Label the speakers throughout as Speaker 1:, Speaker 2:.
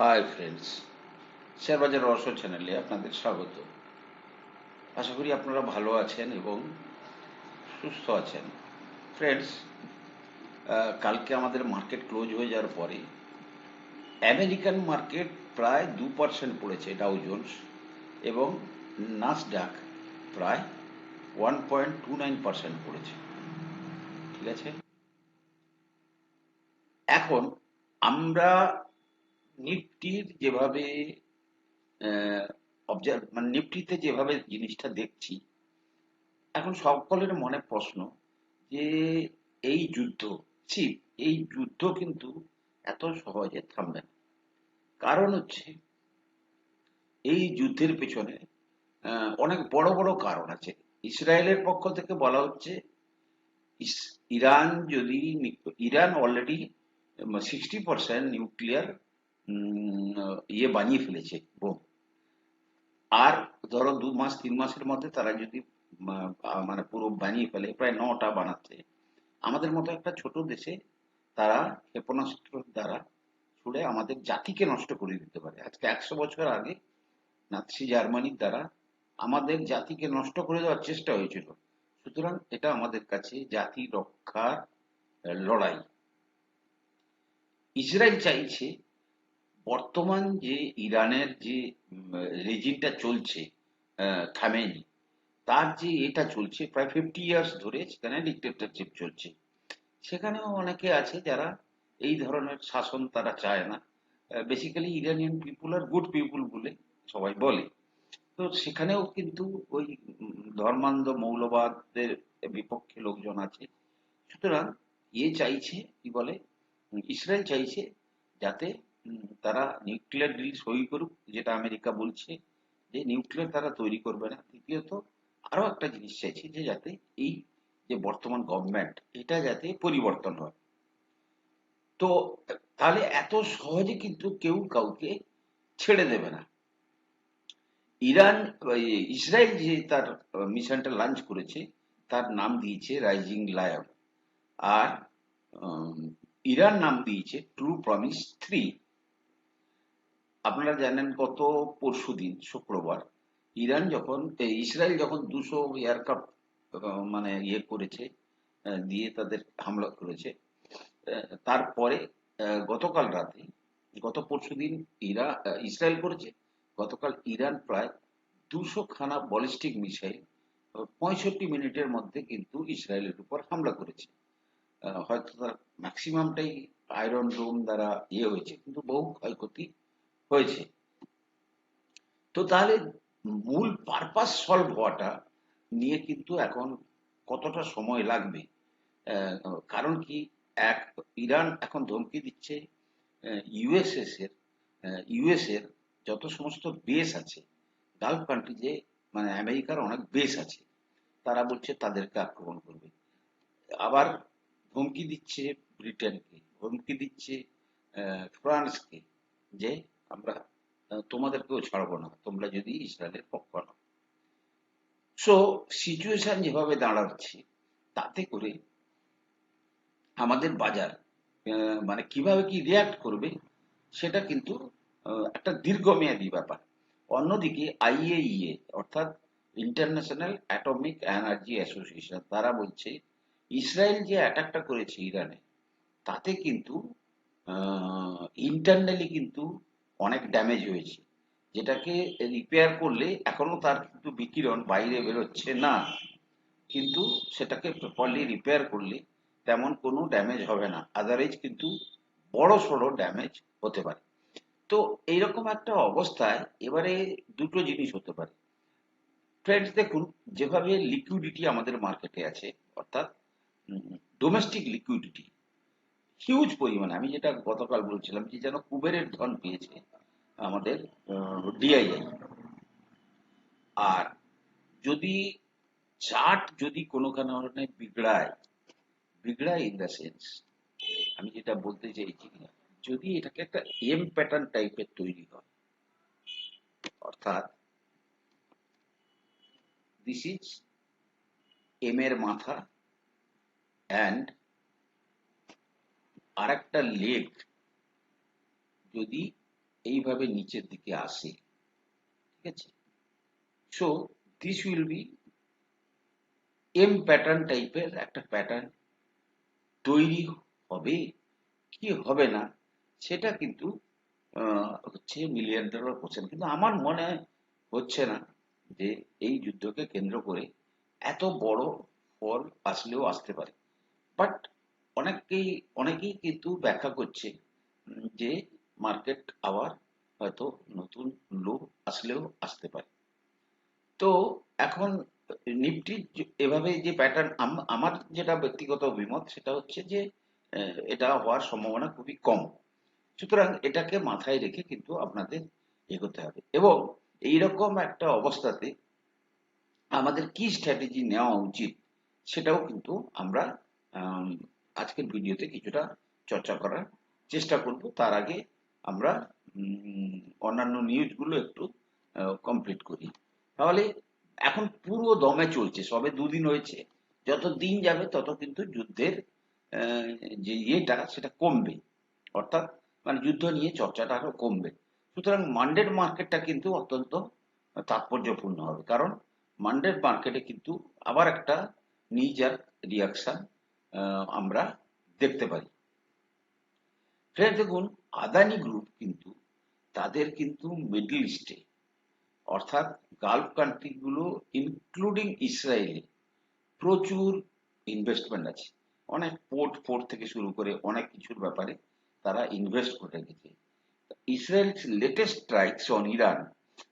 Speaker 1: Hi friends, share বাজার রহস্য চ্যানেলে আপনাদের স্বাগত। আশা করি আপনারা ভালো আছেন এবং সুস্থ আছেন। ফ্রেন্ডস, কালকে আমাদের মার্কেট ক্লোজ হয়ে যাওয়ার পরে আমেরিকান মার্কেট প্রায় 2% পড়েছে, ডাউ জোন্স, এবং নাসডাক প্রায় 1.29% পড়েছে। ঠিক আছে, এখন আমরা নিফটির যেভাবে অবজার্ভ মানে নিফটিতে যেভাবে জিনিসটা দেখছি, এখন সকলের মনে প্রশ্ন যে এই যুদ্ধ, ছি, এই যুদ্ধ কিন্তু এত সহজে থামবে না। কারণ হচ্ছে এই যুদ্ধের পেছনে অনেক বড় বড় কারণ আছে। ইসরায়েলের পক্ষ থেকে বলা হচ্ছে ইরান যদি ইরান অলরেডি 60% নিউক্লিয়ার ইয়ে বানিয়ে ফেলেছে, বোম। আর ধরো 2 মাস 3 মাসের মধ্যে তারা যদি মানে পুরো বানিয়ে ফেলে, প্রায় 9টা বানাচ্ছে। আমাদের মতো একটা ছোট দেশে তারা ক্ষেপণাস্ত্র দ্বারা ছুড়ে আমাদের জাতিকে নষ্ট করে দিতে পারে। আজকে 100 বছর আগে নাৎসি জার্মানির দ্বারা আমাদের জাতিকে নষ্ট করে দেওয়ার চেষ্টা হয়েছিল। সুতরাং এটা আমাদের কাছে জাতি রক্ষার লড়াই। ইসরায়েল চাইছে বর্তমান যে ইরানের যে রেজিমটা চলছে, খামেনি, তার যে এটা চলছে প্রায় 50 ইয়ার্স ধরে, সেখানে ডিক্টেটরশিপ চলছে। সেখানেও অনেকে আছে যারা এই ধরনের শাসন তারা চায় না। বেসিক্যালি ইরানিয়ান পিপুল আর গুড পিপুল বলে সবাই বলে। তো সেখানেও কিন্তু ওই ধর্মান্ধ মৌলবাদের বিপক্ষে লোকজন আছে। সুতরাং ইয়ে চাইছে, কি বলে, ইসরায়েল চাইছে যাতে তারা নিউক্লিয়ার ডিল সই করুক, যেটা আমেরিকা বলছে যে নিউক্লিয়ার তারা তৈরি করবে না। তৃতীয়ত আরো একটা জিনিস চাইছে যে যাতে এই যে বর্তমান গভর্নমেন্ট, এটা যাতে পরিবর্তন হয়। তো তাহলে এত সহজে কিন্তু কেউ কাউকে ছেড়ে দেবে না। ইরান, ইসরায়েল যে তার মিশনটা লঞ্চ করেছে, তার নাম দিয়েছে রাইজিং লায়ন। আর উম, ইরান নাম দিয়েছে ট্রু প্রমিস 3। আপনারা জানেন গত পরশুদিন শুক্রবার ইসরায়েল যখন 200 এয়ারক্রাফট মানে ইয়ে করেছে, দিয়ে তাদের হামলা করেছে। তারপরে গতকাল রাতে, গত পরশুদিন ইসরায়েল করেছে। গতকাল ইরান প্রায় 200 খানা ব্যালিস্টিক মিসাইল 65 মিনিটের মধ্যে কিন্তু ইসরায়েলের উপর হামলা করেছে। হয়তো তার ম্যাক্সিমামটাই আয়রন ডোম দ্বারা ইয়ে হয়েছে, কিন্তু বহু ক্ষয়ক্ষতি হয়েছে। তো তাহলে মূল পারপাস সলভ হওয়াটা নিয়ে কিন্তু এখন কতটা সময় লাগবে। কারণ কি, এক, ইরান এখন ধমকি দিচ্ছে ইউএসএস এর ইউএস এর যত সমস্ত বেস আছে গালফ কান্ট্রিজে, মানে আমেরিকার অনেক বেস আছে, তারা বলছে তাদেরকে আক্রমণ করবে। আবার ধমকি দিচ্ছে ব্রিটেনকে, ধমকি দিচ্ছে ফ্রান্সকে, যে আমরা তোমাদেরকেও ছাড়বো না তোমরা যদি ইসরায়েলের পক্ষ নাও। সো সিচুয়েশন যেভাবে দাঁড়াচ্ছে, তাতে করে আমাদের বাজার মানে কিভাবে কি রিয়াক্ট করবে, সেটা কিন্তু একটা দীর্ঘমেয়াদী ব্যাপার। অন্যদিকে আইএইএ, অর্থাৎ ইন্টারন্যাশনাল অ্যাটমিক এনার্জি অ্যাসোসিয়েশন, তারা বলছে ইসরায়েল যে অ্যাটাকটা করেছে ইরানে, তাতে কিন্তু ইন্টারনালি কিন্তু অনেক ড্যামেজ হয়েছে, যেটাকে রিপেয়ার করলে এখনো তার কিন্তু বিকিরণ বাইরে বেরোচ্ছে না, কিন্তু সেটাকে প্রপারলি রিপেয়ার করলে তেমন কোনো ড্যামেজ হবে না, আদারওয়াইজ কিন্তু বড় সড়ো ড্যামেজ হতে পারে। তো এইরকম একটা অবস্থায় এবারে দুটো জিনিস হতে পারে। ফ্রেন্ডস, দেখুন, যেভাবে লিকুইডিটি আমাদের মার্কেটে আছে, অর্থাৎ ডোমেস্টিক লিকুইডিটি হিউজ পরিমাণে, আমি যেটা গতকাল বলছিলাম যে যেন কুবেরের ধন পেয়েছে আমাদের ডিআইআই। আর যদি চার্ট যদি কোনো কারণে বিগড়ায়, বিগড়ায় ইন দ্য সেন্স, আমি যেটা বলতে চাইছি, যদি এটাকে একটা এম প্যাটার্ন টাইপের তৈরি হয়, অর্থাৎ দিস ইজ এম এর মাথা অ্যান্ড আর একটা লেগ যদি এইভাবে নিচের দিকে আসে, ঠিক আছে? So this will be M pattern টাইপের একটা প্যাটার্ন তৈরি হবে কি হবে না, সেটা কিন্তু হচ্ছে মিলিয়ন ডলার কোশ্চেন। কিন্তু আমার মনে হচ্ছে না যে এই যুদ্ধকে কেন্দ্র করে এত বড় ফল আসলেও আসতে পারে। বাট অনেকেই অনেকেই কিন্তু ব্যাখ্যা করছে যে মার্কেট আবার হয়তো নতুন লো আসলেও আসতে পারে। তো এখন নিফটির এভাবে যে প্যাটার্ন, আমার যেটা ব্যক্তিগত অভিমত সেটা হচ্ছে যে এটা হওয়ার সম্ভাবনা খুবই কম। সুতরাং এটাকে মাথায় রেখে কিন্তু আপনাদের এগোতে হবে, এবং এইরকম একটা অবস্থাতে আমাদের কি স্ট্র্যাটেজি নেওয়া উচিত সেটাও কিন্তু আমরা আম, আজকের ভিডিওতে কিছুটা চর্চা করার চেষ্টা করব। তার আগে আমরা অন্যান্য নিউজগুলো একটু কমপ্লিট করি। তাহলে এখন পুরো দমে চলছে, সবে দুদিন হয়েছে। যত দিন যাবে তত কিন্তু যুদ্ধের আহ, যে ইয়েটা সেটা কমবে, অর্থাৎ মানে যুদ্ধ নিয়ে চর্চাটা আরো কমবে। সুতরাং মান্ডের মার্কেটটা কিন্তু অত্যন্ত তাৎপর্যপূর্ণ হবে, কারণ মান্ডের মার্কেটে কিন্তু আবার একটা নিজার রিয়াকশন আমরা দেখতে পারি। ফ্রেন্ড দেখুন, আদানি গ্রুপ কিন্তু তাদের কিন্তু মিডল ইস্টে, অর্থাৎ গালফ কান্ট্রিগুলো ইনক্লুডিং ইসরায়েলে প্রচুর ইনভেস্টমেন্ট আছে। অনেক পোর্ট ফোর্ট থেকে শুরু করে অনেক কিছুর ব্যাপারে তারা ইনভেস্ট করে রেখেছে। Israel's latest strikes on Iran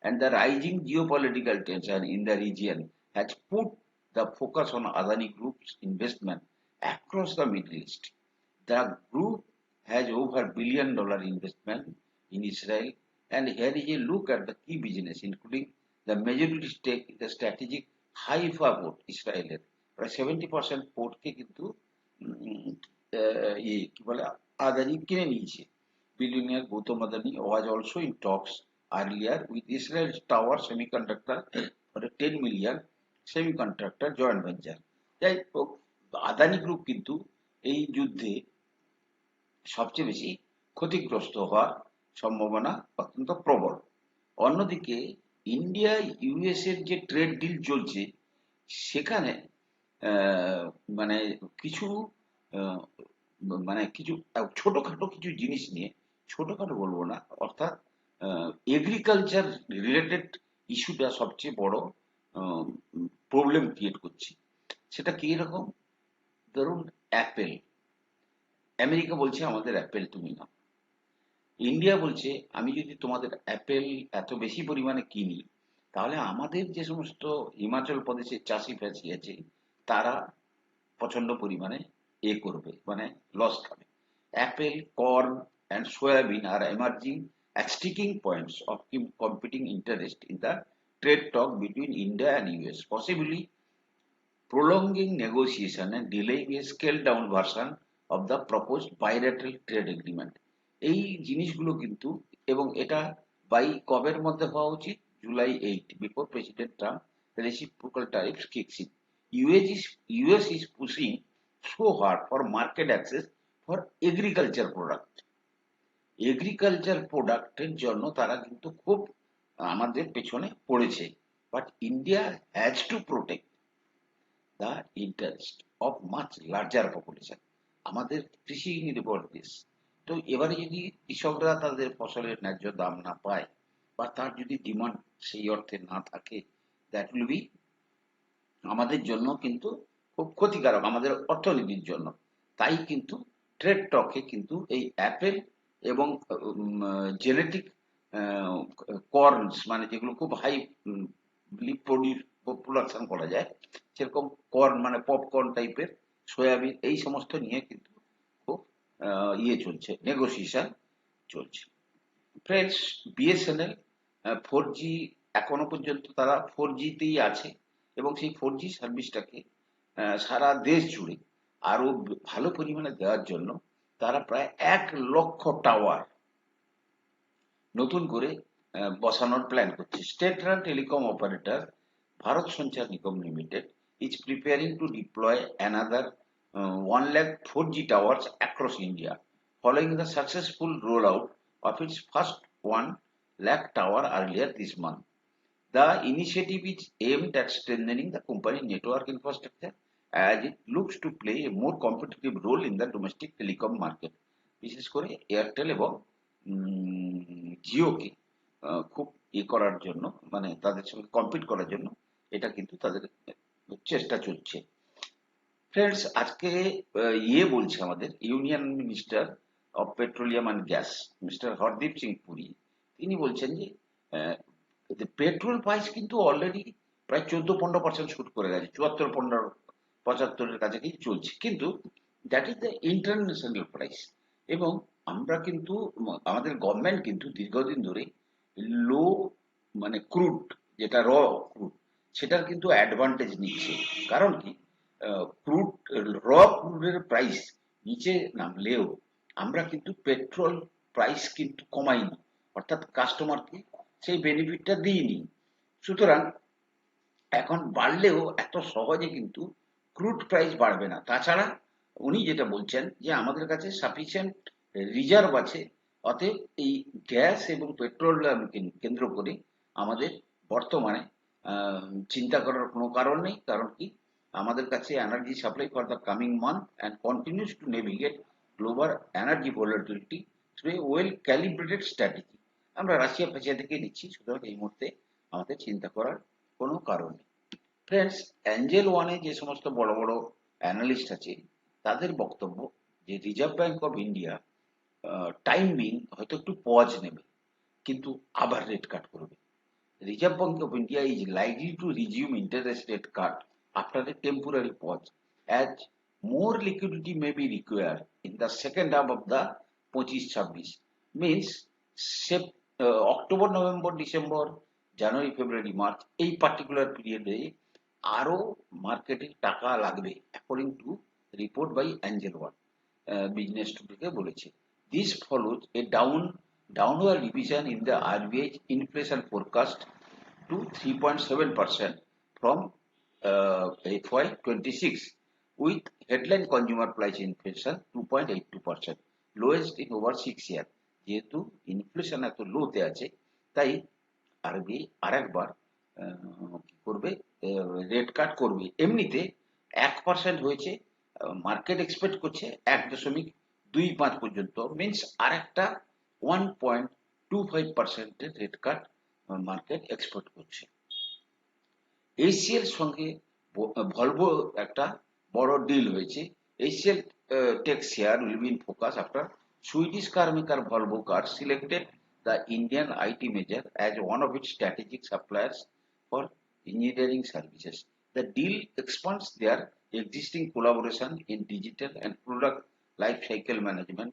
Speaker 1: and the rising geopolitical tension in the region has put the focus on Adani Group's investment across the Middle East. The group has over $1 billion investment in Israel, and here is a look at the key business, including the majority stake in the strategic Haifa port, Israel. 70% পোর্টকে কিন্তু কি বলে আদানি কিনে নিয়েছে। Billionaire Gautam Adani was also in talks earlier with Israel's Tower Semiconductor for a 10 million semiconductor joint venture. যাই হোক, Adani group কিন্তু এই যুদ্ধে সবচেয়ে বেশি ক্ষতিগ্রস্ত হওয়ার সম্ভাবনা অত্যন্ত প্রবল। অন্যদিকে ইন্ডিয়া ইউএস এর যে ট্রেড ডিল চলছে সেখানে আহ, মানে কিছু আহ, মানে কিছু ছোটখাটো কিছু জিনিস নিয়ে, ছোটখাটো বলবো না, অর্থাৎ এগ্রিকালচার রিলেটেড ইস্যুটা সবচেয়ে বড় প্রবলেম ক্রিয়েট করছে। সেটা কি রকম? ধরুন, অ্যাপেল, আমেরিকা বলছে আমাদের অ্যাপেল তুমি নাও। ইন্ডিয়া বলছে আমি যদি তোমাদের অ্যাপেল এত বেশি পরিমাণে কিনি, তাহলে আমাদের যে সমস্ত হিমাচল প্রদেশের চাষি ফাষি আছে তারা প্রচন্ড পরিমাণে করবে, মানে লস খাবে। অ্যাপেল, কর্ন অ্যান্ড সোয়াবিন আর emerging as sticking points of competing interest in the trade talk between India and US, possibly prolonging negotiation and delaying a scaled down version of the proposed bilateral trade agreement. এই জিনিসগুলো কিন্তু, এবং এটা by কবের মধ্যে হওয়া উচিত? July 8, before president Trump reciprocal tariffs kicks in. US is pushing so hard for market access for agriculture product. Agriculture প্রোডাক্টের জন্য তারা কিন্তু খুব আমাদের পেছনে পড়েছে। But India has to protect the interest of much larger population. আমাদের কৃষি নির্ভর দেশ। তো এবারে যদি কৃষকরা তাদের ফসলের ন্যায্য দাম না পায়, বা তার যদি ডিমান্ড সেই অর্থে না থাকে, দ্যাট উইল বি আমাদের জন্য কিন্তু খুব ক্ষতিকারক, আমাদের অর্থনীতির জন্য। তাই কিন্তু ট্রেড টকে কিন্তু এই অ্যাপেল এবং জেনেটিক কর্নস, মানে যেগুলো খুব হাই প্রোডাকশন করা যায়, সেরকম কর্ন মানে পপকর্ন টাইপের, সয়াবিন, এই সমস্ত নিয়ে কিন্তু খুব চলছে, নেগোসিয়েশন চলছে। ফ্রেন্ডস, বিএসএনএল 4G, এখনো পর্যন্ত তারা 4Gতেই আছে, এবং সেই 4G সার্ভিসটাকে সারা দেশ জুড়ে আরো ভালো পরিমাণে দেওয়ার জন্য তারা প্রায় 1 লক্ষ টাওয়ার নতুন করে বসানোর প্ল্যান করছে। State run telecom operator Bharat সঞ্চার নিগম limited is preparing to deploy another 1 lakh 4G towers across India, following the successful rollout of its first 1 lakh tower earlier this month. The initiative is aimed at strengthening the company's network infrastructure as it looks to play a more competitive role in the domestic telecom market. বিশেষ করে Airtel এবং জিওকে খুব করার জন্য, মানে তাদের সঙ্গে compete করার জন্য এটা কিন্তু তাদের চেষ্টা চলছে। ফ্রেন্ডস, আজকে বলছে আমাদের union minister of petroleum and gas mister Hardeep Singh Puri. তিনি বলছেন যে পেট্রোল প্রাইস কিন্তু অলরেডি প্রায় 14-15% শুট করে গেছে, 74-75 কাছাকাছি চলছে, কিন্তু that is the international price. এবং আমরা কিন্তু আমাদের গভর্নমেন্ট কিন্তু দীর্ঘদিন ধরে লো মানে ক্রুড, যেটা ক্রুড, সেটার কিন্তু অ্যাডভান্টেজ নিচ্ছে। কারণ কি, ক্রুড ক্রুডের প্রাইস নিচে নামলেও আমরা কিন্তু পেট্রোল প্রাইস কিন্তু কমাইনি, অর্থাৎ কাস্টমারকে সেই বেনিফিটটা দিইনি। সুতরাং এখন বাড়লেও এত সহজে কিন্তু ক্রুড প্রাইস বাড়বে না। তাছাড়া উনি যেটা বলছেন যে আমাদের কাছে সাফিসিয়েন্ট রিজার্ভ আছে, অতএব এই গ্যাস এবং পেট্রোল কেন্দ্র করে আমাদের বর্তমানে চিন্তা করার কোনো কারণ নেই। কারণ কি, আমাদের কাছে energy supply for the coming month and continues to navigate global energy volatility through a well calibrated strategy. আমরা রাশিয়া ফাশিয়া থেকে নিচ্ছি, সুতরাং এই মুহূর্তে আমাদের চিন্তা করার কোনো কারণ নেই। ফ্রেন্ডস, অ্যাঞ্জেল ওয়ানে যে সমস্ত বড় বড় অ্যানালিস্ট আছে তাদের বক্তব্য যে Reserve Bank of India time being হয়তো একটু পজ নেবে, কিন্তু আবার রেট কাট করবে। Reserve Bank of India is likely to resume interest rate cut after a temporary pause as more liquidity may be required in the second half of the 25-26, means October, November, December, January, February, March, এই particular পিরিয়ডে আরো মার্কেটে টাকা লাগবে, according to report by angel one business টুডেকে বলেছে। This follows a downward revision in the RBI inflation forecast to 3.7% from FY26, with headline consumer price inflation 2.82%, lowest in over 6 years. যেহেতু inflation এত লোতে আছে, তাই আরবিআই আরেকবার কি করবে, রেট কাট করবে। এমনিতে 1% হয়েছে, মার্কেট এক্সপেক্ট করছে 1.25 পর্যন্ত, মিনস আরেকটা 1.25% রেট কাট মার্কেট এক্সপেক্ট করছে। এইচসিএল সঙ্গে ভলভো একটা বড় ডিল হয়েছে। HCL Tech share will be in focus after Swedish car maker Volvo car selected the Indian IT major as one of its strategic suppliers for engineering services. The deal expands their existing collaboration in digital and product lifecycle management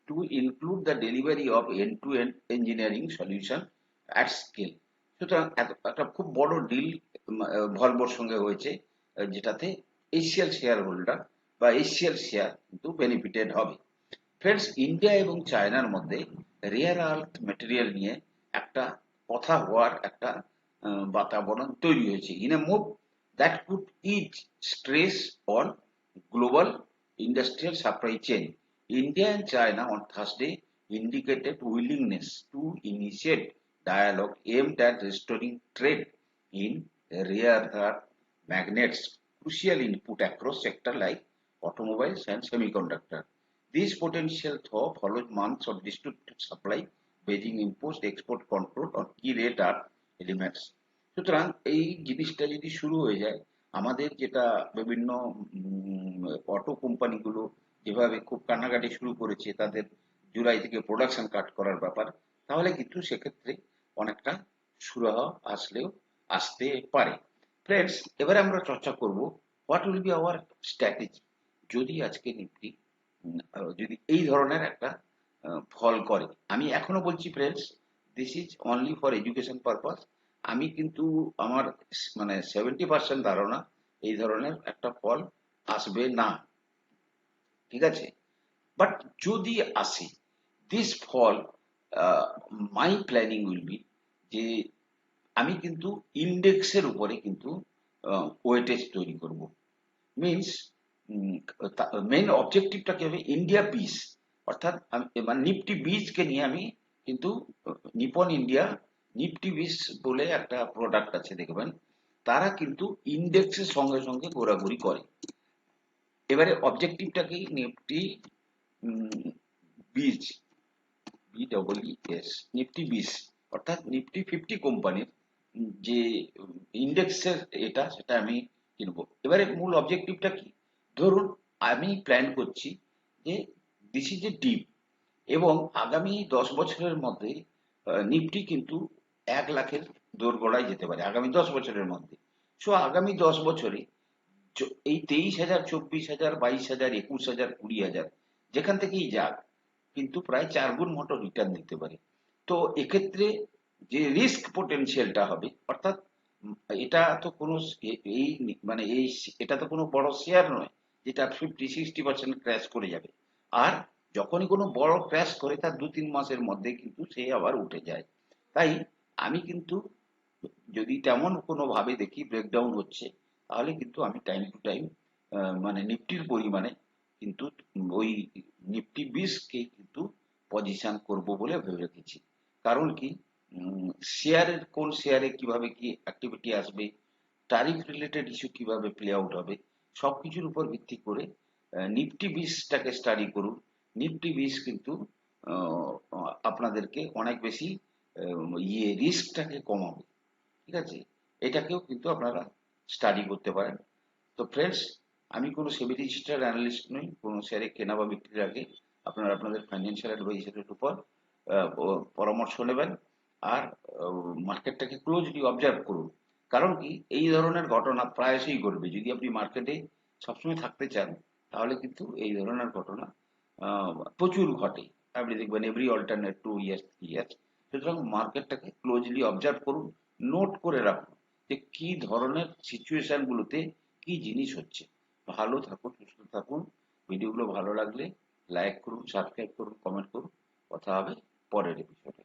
Speaker 1: to include the delivery of end-to-end engineering solution at scale. সুতরাং একটা খুব বড় deal ভলভোর সঙ্গে হয়েছে, যেটাতে এশিয়াল share holder বা এশিয়াল share কিন্তু benefited হবে। ফ্রেন্ডস, ইন্ডিয়া এবং চায়নার মধ্যে রেয়ার আর্থ ম্যাটেরিয়াল নিয়ে একটা কথা হওয়ার একটা বাতাবরণ তৈরি হয়েছে। In a move that could is stress on global industrial supply chain, India and China on Thursday indicated willingness to initiate dialogue aimed at restoring trade in rare earth magnets, crucial input across sectors like automobiles and semiconductor. This potential thaw follows months of disrupted supply. Beijing imposed export control on key rare earth elements. সুতরাং এই জিনিসটা যদি শুরু হয়ে যায়, আমাদের যেটা বিভিন্ন অটো কোম্পানিগুলো যেভাবে খুব কান্নাকাটি শুরু করেছে তাদের জুলাই থেকে প্রোডাকশন কাট করার ব্যাপার, তাহলে কিন্তু সেক্ষেত্রে অনেকটা সুরাহ আসতে পারে। ফ্রেন্ডস, এবারে আমরা চর্চা করব what will be hour strategy যদি আজকে নিফটি যদি এই ধরনের একটা ফল করে। আমি এখনো বলছি friends, this is only for education purpose. আমি কিন্তু আমার 70% ধারণা এই ধরনের একটা ফল আসবে না, ঠিক আছে? বাট যদি আসে, this fall my planning will be যে আমি কিন্তু ইন্ডেক্সের উপরে কিন্তু ওয়েটেজ তৈরি করব। মিনস মেইন অবজেক্টিভটা কি হবে, ইন্ডিয়া বিস, অর্থাৎ নিফটি বিসকে নিয়ে আমি কিন্তু নিপন ইন্ডিয়া নিফটি 20 বলে একটা প্রোডাক্ট আছে দেখবেন, তারা কিন্তু ইন্ডেক্সের সঙ্গে সঙ্গে ঘোরাঘুরি করে। এবারে অবজেক্টিভটা কি, নিফটি 20, BEES, নিফটি 20 অর্থাৎ নিফটি 50 কোম্পানির যে ইন্ডেক্সের এটা সেটা আমি কিনবো। এবারে মূল অবজেক্টিভটা কি, ধরুন আমি প্ল্যান করছি যে দিস ইজ এ ডিপ, এবং আগামী 10 বছরের মধ্যে নিফটি কিন্তু 1 লাখের দোরগোড়ায় যেতে পারে আগামী 10 বছরের মধ্যে। সো আগামী 10 বছরে এই 23,000, 24,000, 22,000, 21,000, 20,000 যেখান থেকেই যাক, কিন্তু প্রায় 4 গুণ মতো রিটার্ন দিতে পারে। তো এক্ষেত্রে যে রিস্ক পোটেনশিয়ালটা হবে, অর্থাৎ এটা তো কোনো মানে এটা তো কোনো বড় শেয়ার নয় যেটা 50-60% ক্র্যাশ করে যাবে। আর যখনই কোনো বড় ক্র্যাশ করে তার 2-3 মাসের মধ্যে কিন্তু সে আবার উঠে যায়। তাই আমি কিন্তু যদি তেমন কোনো ভাবে দেখি ব্রেকডাউন হচ্ছে, তাহলে কিন্তু আমি টাইম টু টাইম মানে নিফটির পরিমাণে কিন্তু ওই নিফটি 20 কে কিন্তু পজিশন করব বলে ভেবে রেখেছি। কারণ কি, শেয়ারের কোন শেয়ারে কিভাবে কি অ্যাক্টিভিটি আসবে, ট্যারিফ রিলেটেড ইস্যু কিভাবে প্লে আউট হবে, সবকিছুর উপর ভিত্তি করে নিফটি 20টাকে স্টাডি করুন। নিফটি 20 কিন্তু আপনাদেরকে অনেক বেশি রিস্কটাকে কমাবে। ঠিক আছে, এটাকেও কিন্তু আপনারা স্টাডি করতে পারেন। তো ফ্রেন্ডস, আমি কোনো সেবি রেজিস্টার্ড অ্যানালিস্ট নই। কোনো শেয়ারে কেনা বা বিক্রির আগে আপনারা আপনাদের ফাইন্যান্সিয়াল অ্যাডভাইজারের উপর পরামর্শ নেবেন। আর মার্কেটটাকে ক্লোজলি অবজার্ভ করুন। কারণ কি, এই ধরনের ঘটনা প্রায়শই ঘটবে। যদি আপনি মার্কেটে সবসময় থাকতে চান, তাহলে কিন্তু এই ধরনের ঘটনা প্রচুর ঘটে। আপনি দেখবেন এভরি অল্টারনেট 2 ইয়ার্স 3 ইয়ার্স। সুতরাং মার্কেটটাকে ক্লোজলি অবজার্ভ করুন, নোট করে রাখুন যে কি ধরনের সিচুয়েশন গুলোতে কি জিনিস হচ্ছে। ভালো থাকুন, সুস্থ থাকুন। ভিডিওগুলো ভালো লাগলে লাইক করুন, সাবস্ক্রাইব করুন, কমেন্ট করুন। কথা হবে পরের এপিসোডে।